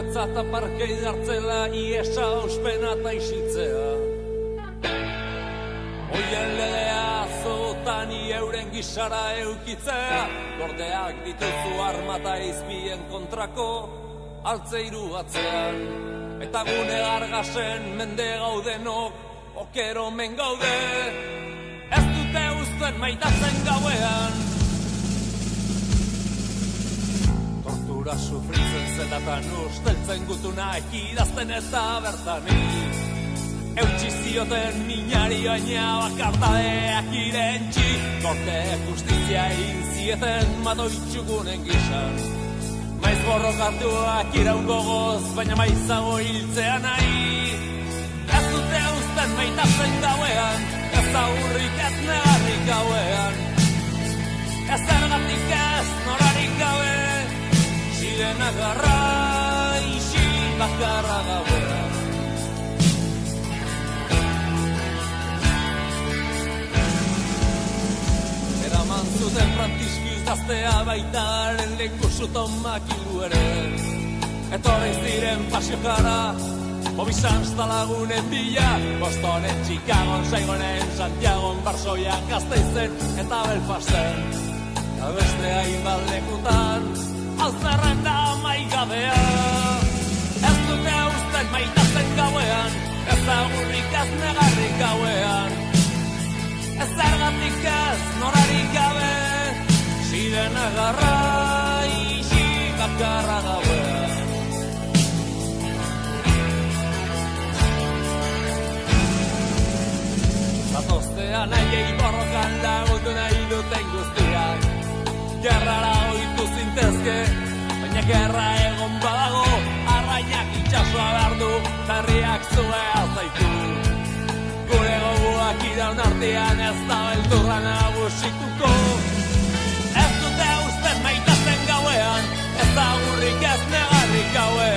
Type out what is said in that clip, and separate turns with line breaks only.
guretzat aparkei dartzela iesa ospena eta isiltzea. Oien legea zotani euren gisara eukitzea, gordeak dituzu armata izbien kontrako altzeiru atzean. Eta gune gargasen mende gaudenok okero men gaude, ez dute uzten maitatzen gauean. Tortura sufritzen zelatan usteltzen gutunak idazten eta bertanik. Eutsi zioten minari baina bakartadeak irentxi, gorteek justizia egin zieten madoitxugunen gisan. Maiz borrokatuak iraun gogoz, baina maizago hiltzea nahi. Ez dute uzten maitatzen gauean, ez aurrik ez negarrik gauean. Ez ergatik ez norarik gabe, sirena garra isi bakarra gauean. Eraman zuten Frantiskiz gaztea baitaren lekusuton makilu ere. Etorriz diren pasiokara, Bobizanz talagunen bila, Bostonen, Chicagon, Saigonen, Santiagon, Barsoian, Gasteizen eta Belfasten. Eta beste hainbat lekutan, alzerren da maigabea. Ez dute uzten maitatzen gauean, ez agurrik ez negarrik gauean. Ez ergatik ez norarik gabe, sirena garra isi bakarra gauean. Zatoztean nahiei borrokan lagundu nahi duten guztiak. Gerrara ohitu zintezke, baina gerra egon badago, arrainak itxasua behar du, herriak zue azaitu. Gure goguak iraun artean ez da beldurra nagusituko. Ez dute uzten maitatzen gauean, ez agurrik ez negarrik gauean.